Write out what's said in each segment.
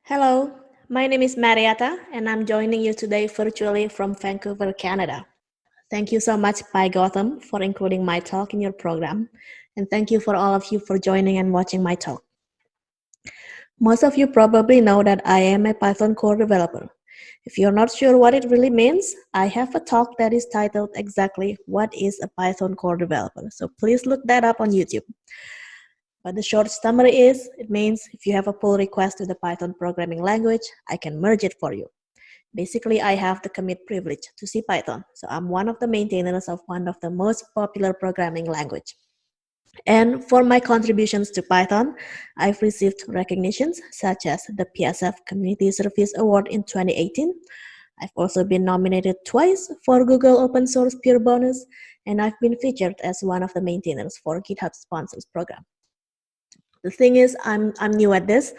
Hello, my name is Mariatta, and I'm joining you today virtually from Vancouver, Canada. Thank you so much, Pi Gotham, for including my talk in your program, and thank you for all of you for joining and watching my talk. Most of you probably know that I am a Python core developer. If you're not sure what it really means, I have a talk that is titled exactly What is a Python core developer? So please look that up on YouTube. But the short summary is, it means if you have a pull request to the Python programming language, I can merge it for you. Basically, I have the commit privilege to CPython, so I'm one of the maintainers of one of the most popular programming language. And for my contributions to Python, I've received recognitions such as the PSF Community Service Award in 2018. I've also been nominated twice for Google Open Source Peer Bonus, and I've been featured as one of the maintainers for GitHub Sponsors Program. The thing is, I'm new at this.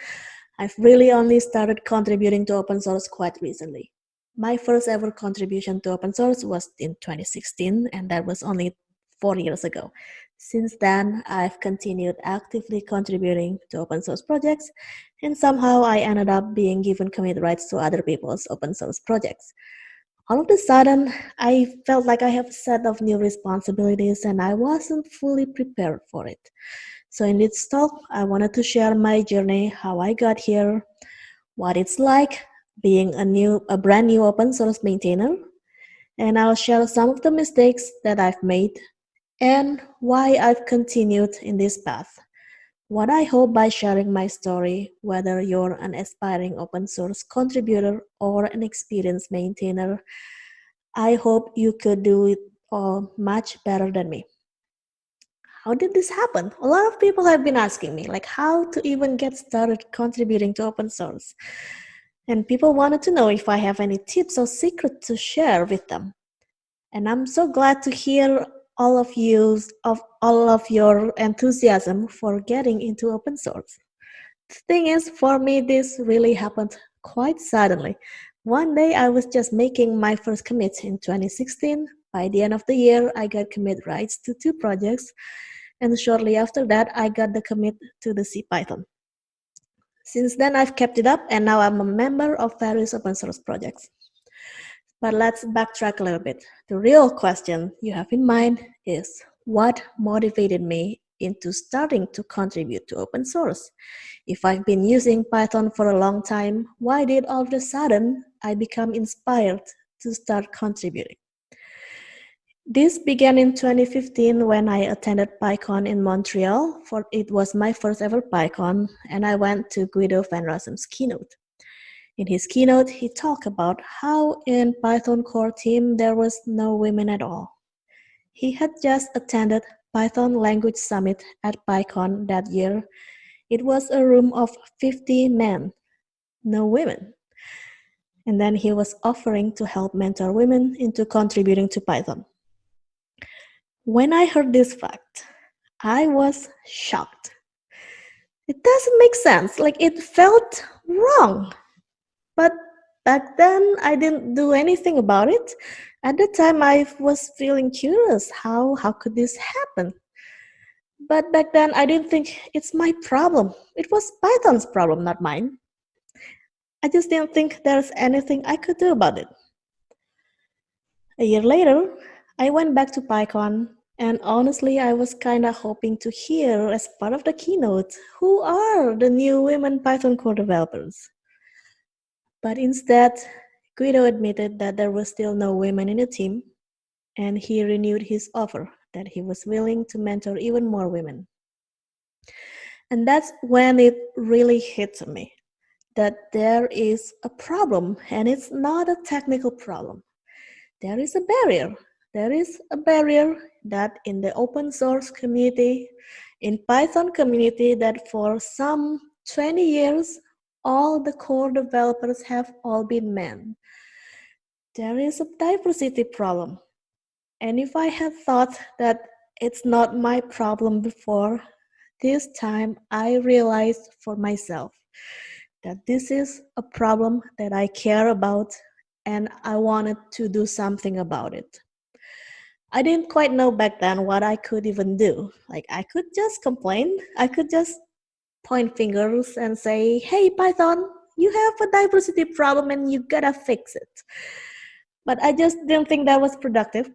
I've really only started contributing to open source quite recently. My first ever contribution to open source was in 2016, and that was only 4 years ago. Since then, I've continued actively contributing to open source projects, and somehow I ended up being given commit rights to other people's open source projects. All of a sudden, I felt like I have a set of new responsibilities, and I wasn't fully prepared for it. So in this talk, I wanted to share my journey, how I got here, what it's like being a brand new open source maintainer, and I'll share some of the mistakes that I've made and why I've continued in this path. What I hope by sharing my story, whether you're an aspiring open source contributor or an experienced maintainer, I hope you could do it all much better than me. How did this happen? A lot of people have been asking me, like, how to even get started contributing to open source. And people wanted to know if I have any tips or secrets to share with them. And I'm so glad to hear all of your enthusiasm for getting into open source. The thing is, for me, this really happened quite suddenly. One day I was just making my first commit in 2016. By the end of the year, I got commit rights to 2 projects, and shortly after that, I got the commit to the CPython. Since then, I've kept it up, and now I'm a member of various open source projects. But let's backtrack a little bit. The real question you have in mind is, what motivated me into starting to contribute to open source? If I've been using Python for a long time, why did all of a sudden I become inspired to start contributing? This began in 2015 when I attended PyCon in Montreal. It was my first ever PyCon, and I went to Guido van Rossum's keynote. In his keynote, he talked about how in Python core team there was no women at all. He had just attended Python Language Summit at PyCon that year. It was a room of 50 men, no women. And then he was offering to help mentor women into contributing to Python. When I heard this fact, I was shocked. It doesn't make sense. Like, it felt wrong. But back then, I didn't do anything about it. At the time, I was feeling curious. How could this happen? But back then, I didn't think it's my problem. It was Python's problem, not mine. I just didn't think there's anything I could do about it. A year later, I went back to PyCon, and honestly, I was kind of hoping to hear, as part of the keynote, who are the new women Python core developers. But instead, Guido admitted that there were still no women in the team, and he renewed his offer that he was willing to mentor even more women. And that's when it really hit me, that there is a problem, and it's not a technical problem. There is a barrier. There is a barrier that in the open source community, in Python community, that for some 20 years, all the core developers have all been men. There is a diversity problem. And if I had thought that it's not my problem before, this time I realized for myself that this is a problem that I care about and I wanted to do something about it. I didn't quite know back then what I could even do. Like, I could just complain. I could just point fingers and say, hey, Python, You have a diversity problem and you gotta fix it. But I just didn't think that was productive.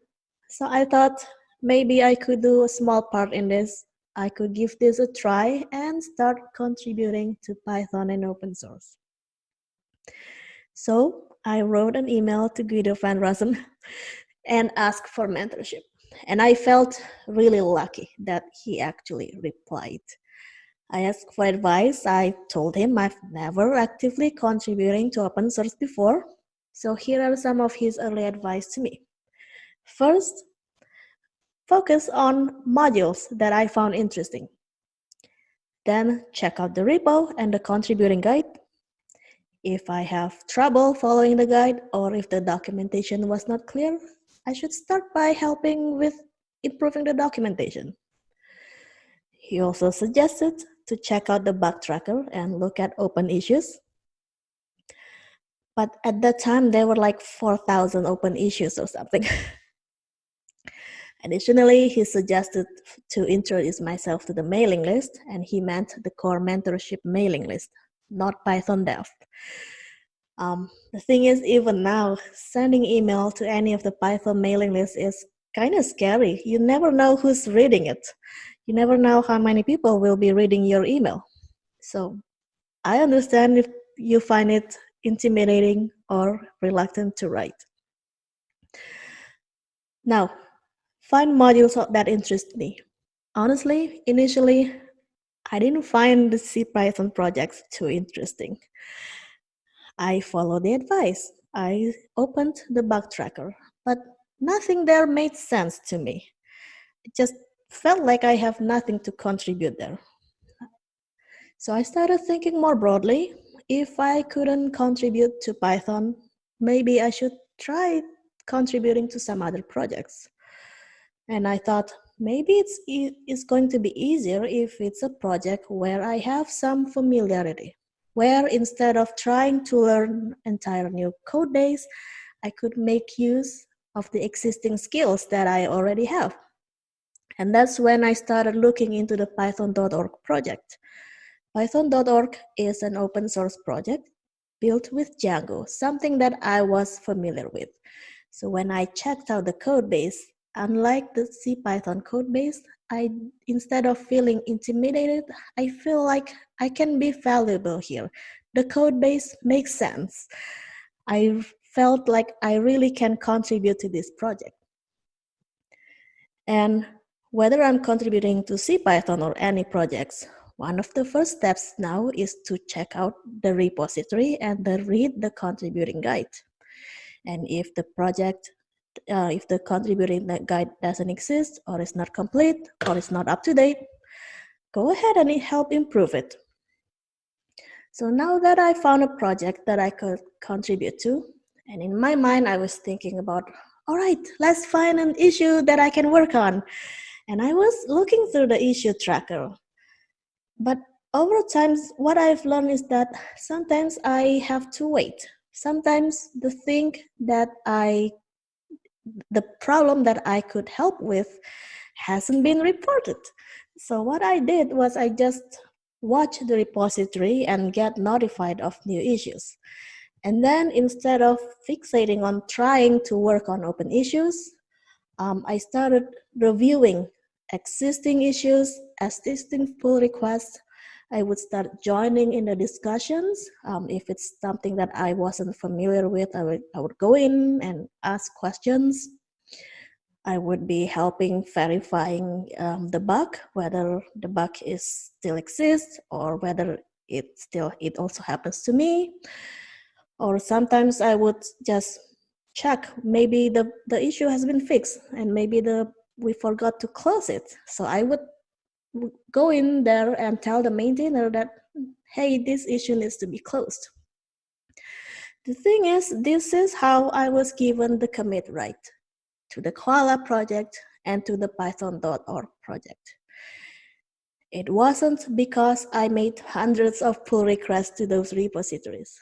So I thought maybe I could do a small part in this. I could give this a try and start contributing to Python and open source. So I wrote an email to Guido van Rossum and asked for mentorship. And I felt really lucky that he actually replied. I asked for advice. I told him I've never actively contributing to open source before. So here are some of his early advice to me. First, focus on modules that I found interesting. Then check out the repo and the contributing guide. If I have trouble following the guide or if the documentation was not clear, I should start by helping with improving the documentation. He also suggested to check out the bug tracker and look at open issues. But at that time, there were like 4,000 open issues or something. Additionally, he suggested to introduce myself to the mailing list, and he meant the core mentorship mailing list, not Python Dev. The thing is, even now, sending email to any of the Python mailing list is kind of scary. You never know who's reading it. You never know how many people will be reading your email. So I understand if you find it intimidating or reluctant to write. Now, find modules that interest me. Honestly, initially, I didn't find the C Python projects too interesting. I followed the advice. I opened the bug tracker, but nothing there made sense to me. It just felt like I have nothing to contribute there. So I started thinking more broadly. If I couldn't contribute to Python, maybe I should try contributing to some other projects. And I thought maybe it's going to be easier if it's a project where I have some familiarity, where instead of trying to learn entire new code base, I could make use of the existing skills that I already have. And that's when I started looking into the python.org project. Python.org is an open source project built with Django, something that I was familiar with. So when I checked out the code base, unlike the CPython code base, instead of feeling intimidated, I feel like I can be valuable here. The code base makes sense. I felt like I really can contribute to this project. And whether I'm contributing to CPython or any projects, one of the first steps now is to check out the repository and then read the contributing guide. And if the project, if the contributing guide doesn't exist or is not complete or is not up to date, go ahead and help improve it. So now that I found a project that I could contribute to, and in my mind I was thinking about, all right, let's find an issue that I can work on. And I was looking through the issue tracker. But over time, what I've learned is that sometimes I have to wait. Sometimes the problem that I could help with hasn't been reported. So what I did was I just watch the repository and get notified of new issues. And then instead of fixating on trying to work on open issues, I started reviewing existing issues, existing pull requests. I would start joining in the discussions. If it's something that I wasn't familiar with, I would go in and ask questions. I would be helping verifying the bug, whether the bug is still exists or whether it also happens to me. Or sometimes I would just check, maybe the issue has been fixed and maybe we forgot to close it. So I would go in there and tell the maintainer that, hey, this issue needs to be closed. The thing is, this is how I was given the commit right to the Koala project and to the python.org project. It wasn't because I made hundreds of pull requests to those repositories,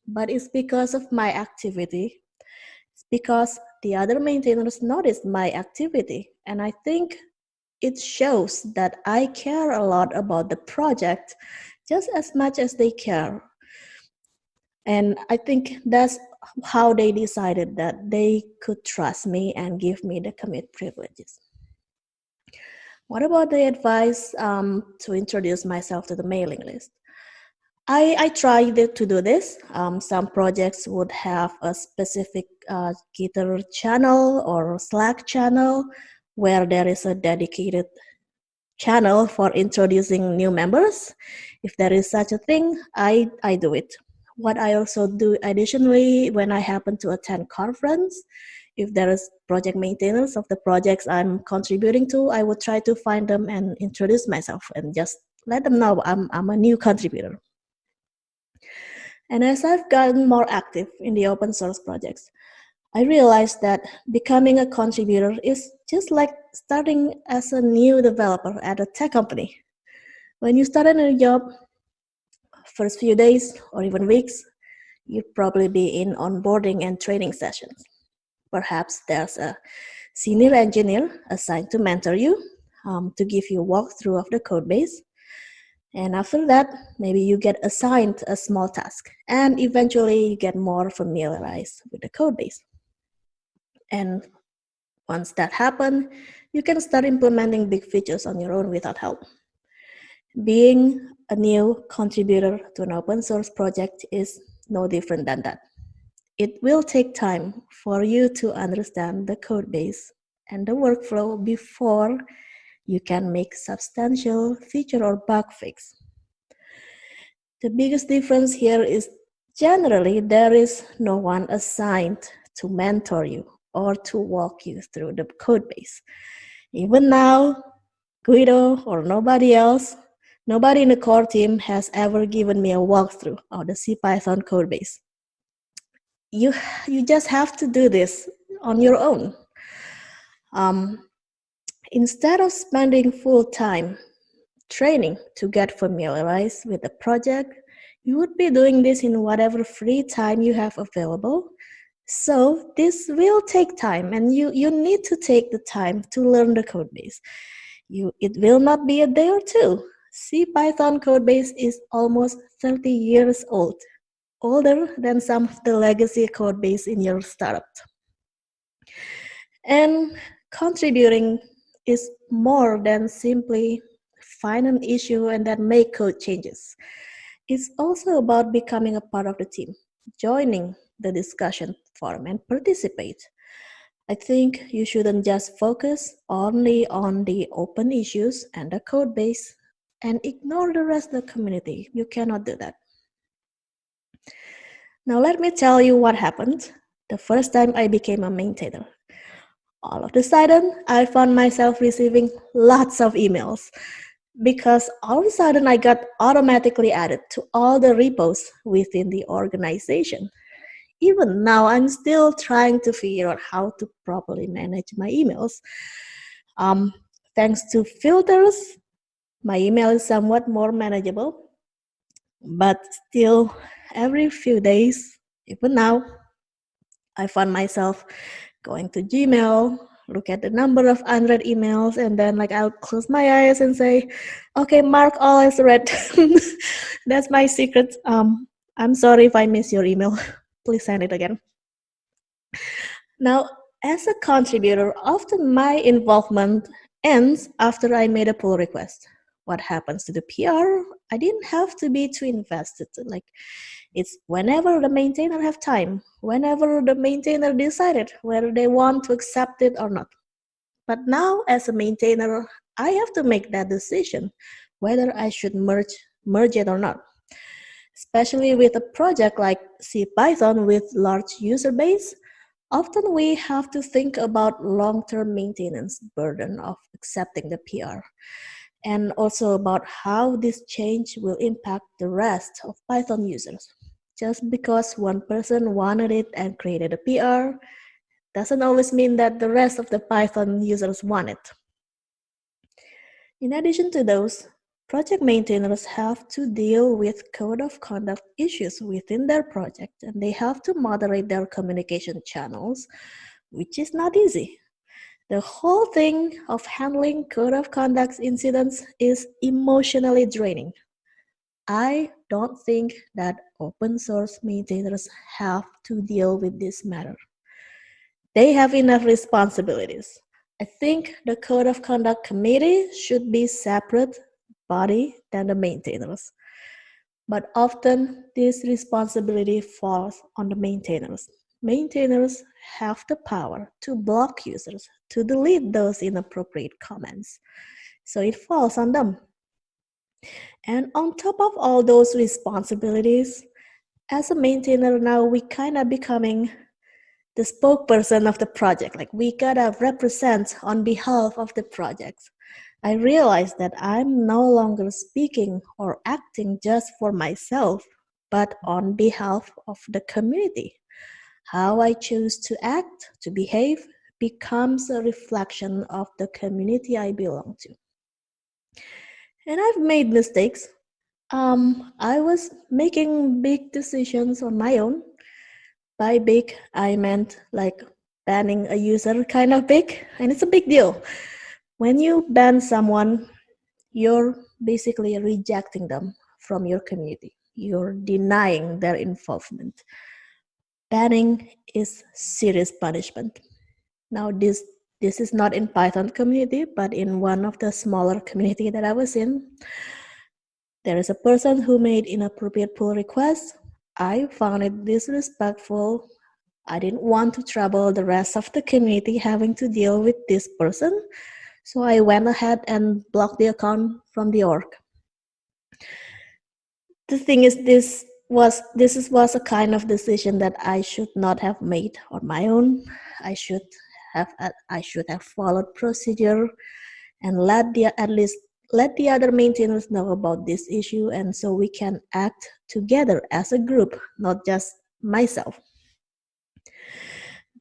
but it's because of my activity. It's because the other maintainers noticed my activity, and I think it shows that I care a lot about the project just as much as they care. And I think that's how they decided that they could trust me and give me the commit privileges. What about the advice to introduce myself to the mailing list? I tried to do this. Some projects would have a specific Gitter channel or Slack channel where there is a dedicated channel for introducing new members. If there is such a thing, I do it. What I also do additionally when I happen to attend conference, if there is project maintainers of the projects I'm contributing to, I would try to find them and introduce myself and just let them know I'm a new contributor. And as I've gotten more active in the open source projects, I realized that becoming a contributor is just like starting as a new developer at a tech company. When you start a new job, first few days or even weeks, you'd probably be in onboarding and training sessions. Perhaps there's a senior engineer assigned to mentor you, to give you a walkthrough of the code base. And after that, maybe you get assigned a small task, and eventually you get more familiarized with the code base. And once that happens, you can start implementing big features on your own without help. Being a new contributor to an open source project is no different than that. It will take time for you to understand the code base and the workflow before you can make substantial feature or bug fix. The biggest difference here is generally there is no one assigned to mentor you or to walk you through the code base. Even now, Guido or nobody else, nobody in the core team has ever given me a walkthrough of the CPython code base. You just have to do this on your own. Instead of spending full time training to get familiarized with the project, you would be doing this in whatever free time you have available. So this will take time, and you need to take the time to learn the code base. It will not be a day or two. CPython codebase is almost 30 years old, older than some of the legacy codebase in your startup. And contributing is more than simply find an issue and then make code changes. It's also about becoming a part of the team, joining the discussion forum and participate. I think you shouldn't just focus only on the open issues and the code base and ignore the rest of the community. You cannot do that. Now let me tell you what happened the first time I became a maintainer. All of a sudden, I found myself receiving lots of emails because all of a sudden I got automatically added to all the repos within the organization. Even now, I'm still trying to figure out how to properly manage my emails. Thanks to filters, my email is somewhat more manageable, but still, every few days, even now, I find myself going to Gmail, look at the number of unread emails, and then I'll close my eyes and say, okay, mark all as read. That's my secret. I'm sorry if I miss your email. Please send it again. Now, as a contributor, often my involvement ends after I made a pull request. What happens to the PR? I didn't have to be too invested. It's whenever the maintainer have time, whenever the maintainer decided whether they want to accept it or not. But now, as a maintainer, I have to make that decision whether I should merge it or not. Especially with a project like CPython with large user base, often we have to think about long-term maintenance burden of accepting the PR, and also about how this change will impact the rest of Python users. Just because one person wanted it and created a PR doesn't always mean that the rest of the Python users want it. In addition to those, project maintainers have to deal with code of conduct issues within their project, and they have to moderate their communication channels, which is not easy. The whole thing of handling code of conduct incidents is emotionally draining. I don't think that open source maintainers have to deal with this matter. They have enough responsibilities. I think the Code of Conduct Committee should be separate body than the maintainers. But often this responsibility falls on the maintainers. Maintainers have the power to block users, to delete those inappropriate comments. So it falls on them. And on top of all those responsibilities, as a maintainer now, we kind of becoming the spokesperson of the project. Like we gotta represent on behalf of the project. I realized that I'm no longer speaking or acting just for myself, but on behalf of the community. How I choose to act, to behave, becomes a reflection of the community I belong to. And I've made mistakes. I was making big decisions on my own. By big, I meant like banning a user kind of big, and it's a big deal. When you ban someone, you're basically rejecting them from your community. You're denying their involvement. Banning is serious punishment. Now this is not in Python community, but in one of the smaller community that I was in. There is a person who made inappropriate pull requests. I found it disrespectful. I didn't want to trouble the rest of the community having to deal with this person. So I went ahead and blocked the account from the org. The thing is, this was a kind of decision that I should not have made on my own. I should have followed procedure and at least let the other maintainers know about this issue, and so we can act together as a group, not just myself.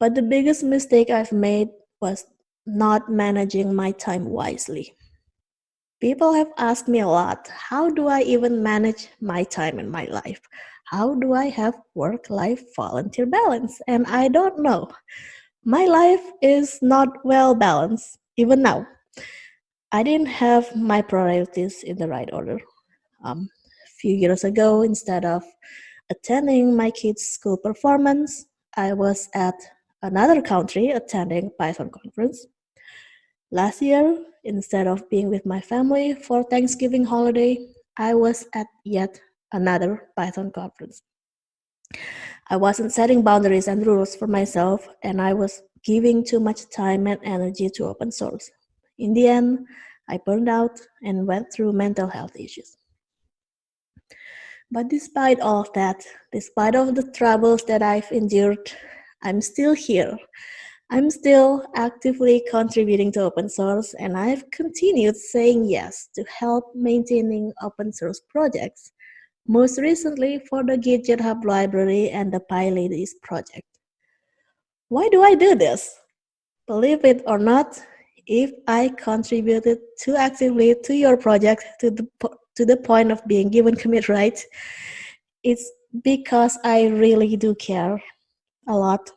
But the biggest mistake I've made was not managing my time wisely. People have asked me a lot, how do I even manage my time in my life? How do I have work-life volunteer balance? And I don't know. My life is not well balanced, even now. I didn't have my priorities in the right order. A few years ago, instead of attending my kids' school performance, I was at another country attending Python conference. Last year, instead of being with my family for Thanksgiving holiday, I was at yet another Python conference. I wasn't setting boundaries and rules for myself, and I was giving too much time and energy to open source. In the end, I burned out and went through mental health issues. But despite all of that, despite all the troubles that I've endured, I'm still here. I'm still actively contributing to open source, and I've continued saying yes to help maintaining open source projects, most recently for the Git GitHub library and the PyLadies project. Why do I do this? Believe it or not, if I contributed too actively to your project to the point of being given commit rights, it's because I really do care a lot.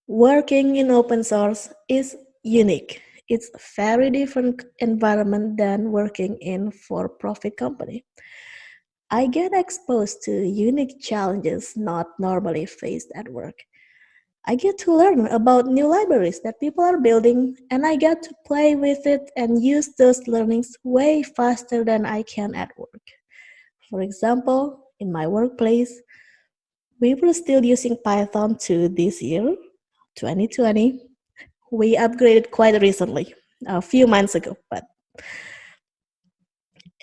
Working in open source is unique. It's a very different environment than working in for-profit company. I get exposed to unique challenges not normally faced at work. I get to learn about new libraries that people are building, and I get to play with it and use those learnings way faster than I can at work. For example, in my workplace, we were still using Python 2 this year, 2020. We upgraded quite recently, a few months ago,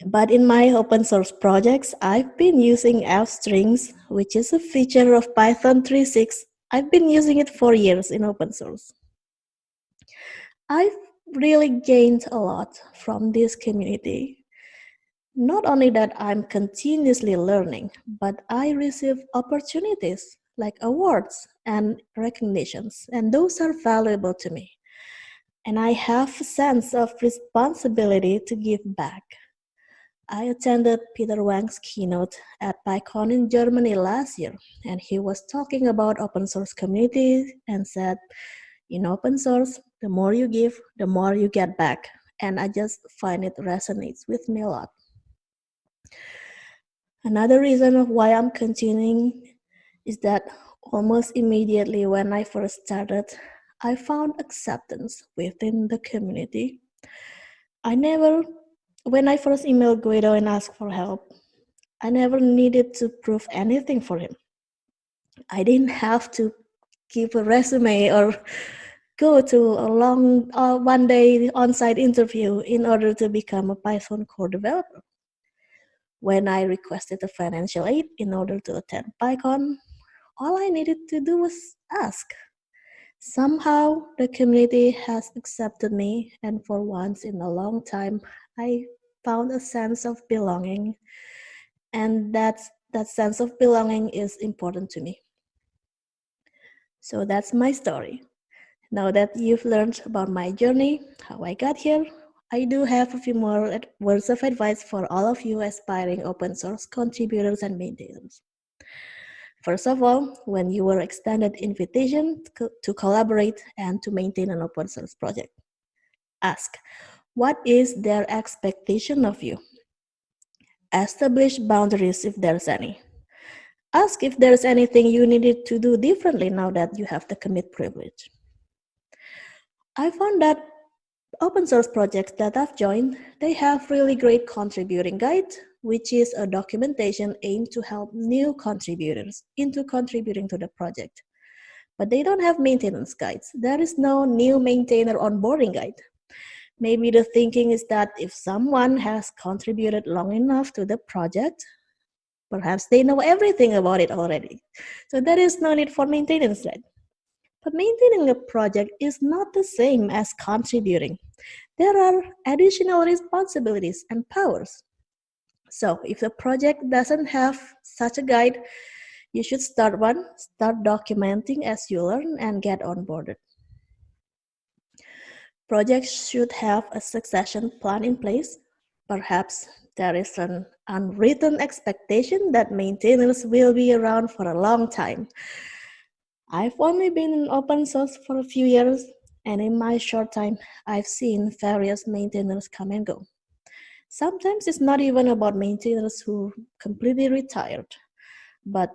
but in my open source projects, I've been using fstrings, which is a feature of Python 3.6. I've been using it for years in open source. I've really gained a lot from this community. Not only that I'm continuously learning, but I receive opportunities like awards and recognitions, and those are valuable to me. And I have a sense of responsibility to give back. I attended Peter Wang's keynote at PyCon in Germany last year, and he was talking about open source community and said, in open source, the more you give, the more you get back. And I just find it resonates with me a lot. Another reason of why I'm continuing is that almost immediately when I first started, I found acceptance within the community. I never, when I first emailed Guido and asked for help, I never needed to prove anything for him. I didn't have to give a resume or go to a long 1 day on-site interview in order to become a Python core developer. When I requested a financial aid in order to attend PyCon, all I needed to do was ask. Somehow the community has accepted me, and for once in a long time, I found a sense of belonging, and that sense of belonging is important to me. So that's my story. Now that you've learned about my journey, how I got here, I do have a few more words of advice for all of you aspiring open source contributors and maintainers. First of all, when you were extended invitation to collaborate and to maintain an open source project, ask, what is their expectation of you? Establish boundaries if there's any. Ask if there's anything you needed to do differently now that you have the commit privilege. I found that open source projects that I've joined, they have really great contributing guide, which is a documentation aimed to help new contributors into contributing to the project. But they don't have maintenance guides. There is no new maintainer onboarding guide. Maybe the thinking is that if someone has contributed long enough to the project, perhaps they know everything about it already. So there is no need for maintenance guide. But maintaining a project is not the same as contributing. There are additional responsibilities and powers. So if the project doesn't have such a guide, you should start one, start documenting as you learn and get onboarded. Projects should have a succession plan in place. Perhaps there is an unwritten expectation that maintainers will be around for a long time. I've only been in open source for a few years, and in my short time, I've seen various maintainers come and go. Sometimes it's not even about maintainers who completely retired, but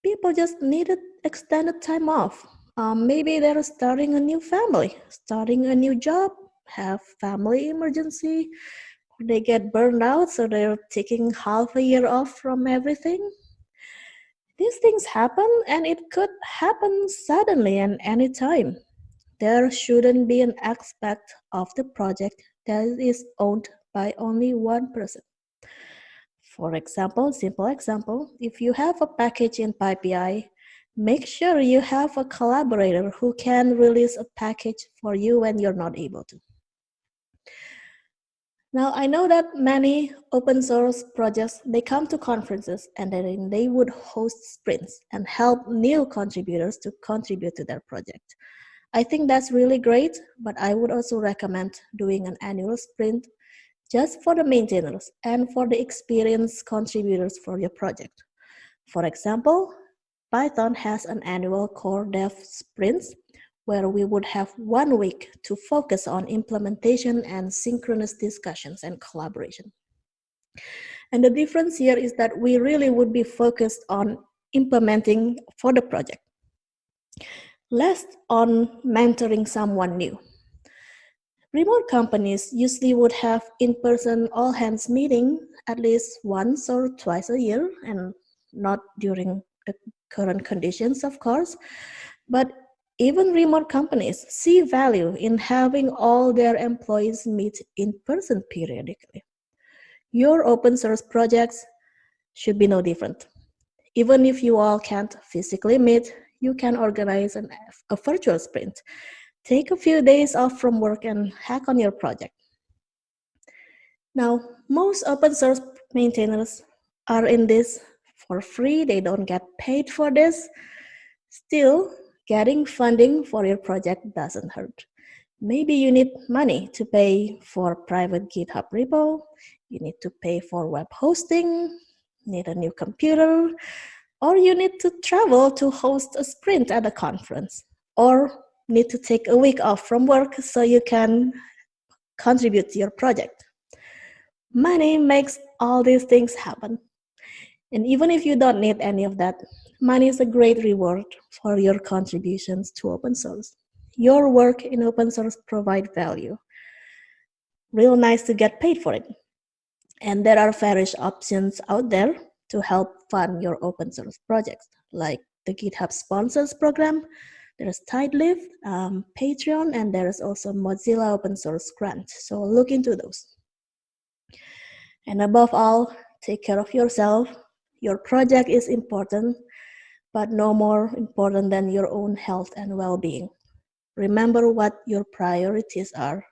people just needed extended time off. Maybe they're starting a new family, starting a new job, have family emergency, they get burned out, so they're taking half a year off from everything. These things happen, and it could happen suddenly and anytime. There shouldn't be an aspect of the project that is owned by only one person. For example, simple example, if you have a package in PyPI, make sure you have a collaborator who can release a package for you when you're not able to. Now, I know that many open source projects, they come to conferences and then they would host sprints and help new contributors to contribute to their project. I think that's really great, but I would also recommend doing an annual sprint just for the maintainers and for the experienced contributors for your project. For example, Python has an annual core dev sprints where we would have 1 week to focus on implementation and synchronous discussions and collaboration. And the difference here is that we really would be focused on implementing for the project, less on mentoring someone new. Remote companies usually would have in-person all-hands meeting at least once or twice a year, and not during the current conditions, of course. But even remote companies see value in having all their employees meet in person periodically. Your open source projects should be no different. Even if you all can't physically meet, you can organize a virtual sprint. Take a few days off from work and hack on your project. Now, most open source maintainers are in this for free. They don't get paid for this. Still, getting funding for your project doesn't hurt. Maybe you need money to pay for private GitHub repo. You need to pay for web hosting, need a new computer, or you need to travel to host a sprint at a conference, or need to take a week off from work so you can contribute to your project. Money makes all these things happen. And even if you don't need any of that, money is a great reward for your contributions to open source. Your work in open source provide value. Real nice to get paid for it. And there are various options out there to help fund your open source projects, like the GitHub Sponsors Program, there's Tidelift, Patreon, and there is also Mozilla Open Source Grant. So look into those. And above all, take care of yourself. Your project is important, but no more important than your own health and well-being. Remember what your priorities are.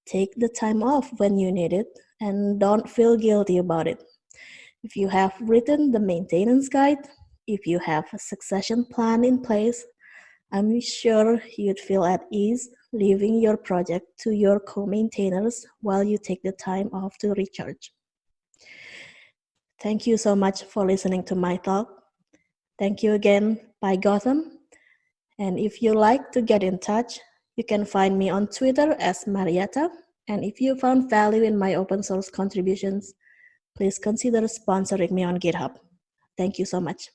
Take the time off when you need it, and don't feel guilty about it. If you have written the maintenance guide, if you have a succession plan in place, I'm sure you'd feel at ease leaving your project to your co-maintainers while you take the time off to recharge. Thank you so much for listening to my talk. Thank you again, Pi Gotham. And if you like to get in touch, you can find me on Twitter as Mariatta. And if you found value in my open source contributions, please consider sponsoring me on GitHub. Thank you so much.